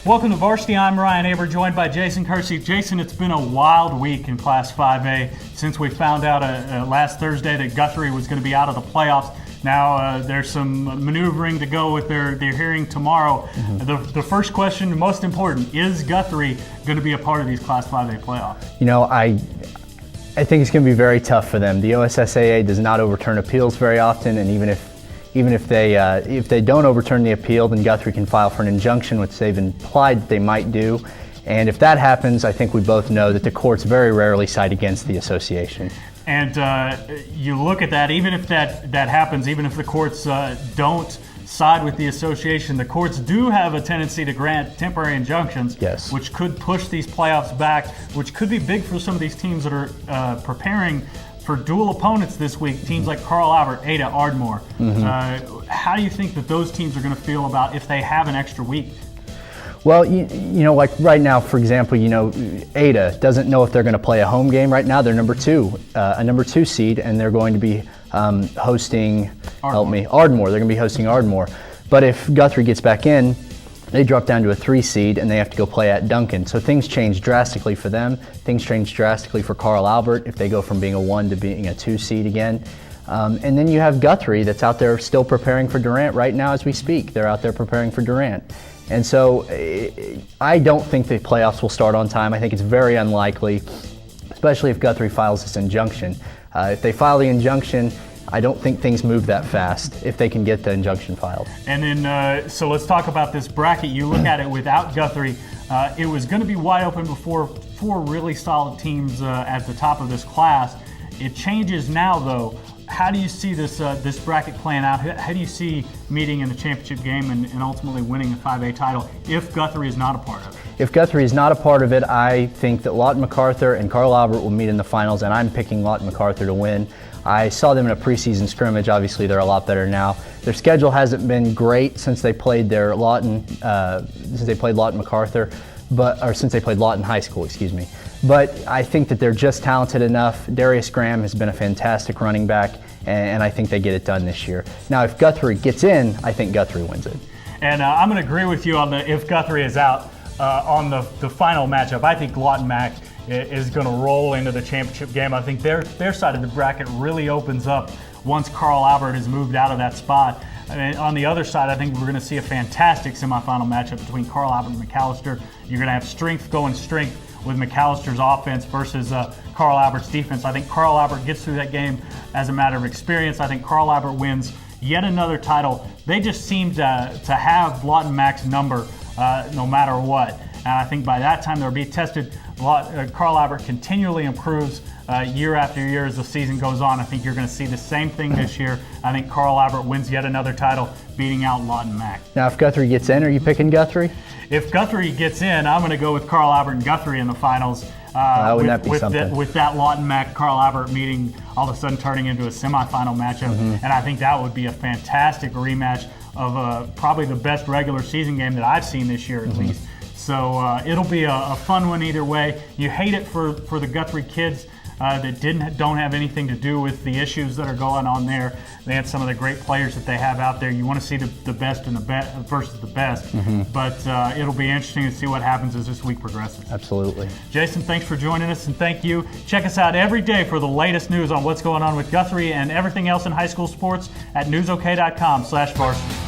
Welcome to Varsity. I'm Ryan Aber, joined by Jason Kersey. Jason, it's been a wild week in Class 5A since we found out last Thursday that Guthrie was going to be out of the playoffs. Now there's some maneuvering to go with their hearing tomorrow. The first question, most important, is Guthrie going to be a part of these Class 5A playoffs? You know, I think it's going to be very tough for them. The OSSAA does not overturn appeals very often, and even if they don't overturn the appeal, then Guthrie can file for an injunction, which they've implied that they might do. And if that happens, I think we both know that the courts very rarely side against the association. And you look at that, even if that happens, even if the courts don't side with the association, the courts do have a tendency to grant temporary injunctions, yes, which could push these playoffs back, which could be big for some of these teams that are preparing for dual opponents this week, teams like Carl Albert, Ada, Ardmore. How do you think that those teams are going to feel about if they have an extra week? Well, you know, like right now, for example, you know, Ada doesn't know if they're going to play a home game. Right now, they're a number two seed, and they're going to be hosting, Ardmore. They're going to be hosting Ardmore. But if Guthrie gets back in, they drop down to a 3 seed, and they have to go play at Duncan. So things change drastically for them. Things change drastically for Carl Albert if they go from being a 1 to being a 2 seed again. And then you have Guthrie that's out there still preparing for Durant right now as we speak. They're out there preparing for Durant. And so I don't think the playoffs will start on time. I think it's very unlikely, especially if Guthrie files this injunction. If they file the injunction, I don't think things move that fast if they can get the injunction filed. And then, so let's talk about this bracket. You look at it without Guthrie. It was going to be wide open before 4 really solid teams at the top of this class. It changes now, though. How do you see this bracket playing out? How do you see meeting in the championship game and ultimately winning a 5A title if Guthrie is not a part of it? If Guthrie is not a part of it, I think that Lawton MacArthur and Carl Albert will meet in the finals, and I'm picking Lawton MacArthur to win. I saw them in a preseason scrimmage. Obviously, they're a lot better now. Their schedule hasn't been great since they played Lawton MacArthur, or since they played Lawton High School, excuse me. But I think that they're just talented enough. Darius Graham has been a fantastic running back, and I think they get it done this year. Now, if Guthrie gets in, I think Guthrie wins it. And I'm going to agree with you on the if Guthrie is out on the final matchup. I think Lawton Mac is going to roll into the championship game. I think their side of the bracket really opens up once Carl Albert has moved out of that spot. And on the other side, I think we're going to see a fantastic semifinal matchup between Carl Albert and McAllister. You're going to have strength going strength with McAllister's offense versus Carl Albert's defense. I think Carl Albert gets through that game as a matter of experience. I think Carl Albert wins yet another title. They just seem to have Lawton Mac's number no matter what. And I think by that time they'll be tested. Carl Albert continually improves year after year as the season goes on. I think you're going to see the same thing this year. I think Carl Albert wins yet another title, beating out Lawton Mac. Now, if Guthrie gets in, are you picking Guthrie? If Guthrie gets in, I'm going to go with Carl Albert and Guthrie in the finals. Wouldn't that be something? With that Lawton Mac, Carl Albert meeting all of a sudden turning into a semifinal matchup. And I think that would be a fantastic rematch of probably the best regular season game that I've seen this year at least. So it'll be a fun one either way. You hate it for the Guthrie kids that don't have anything to do with the issues that are going on there. They had some of the great players that they have out there. You want to see the best and the best versus the best. But it'll be interesting to see what happens as this week progresses. Absolutely. Jason, thanks for joining us, and thank you. Check us out every day for the latest news on what's going on with Guthrie and everything else in high school sports at newsok.com/varsity.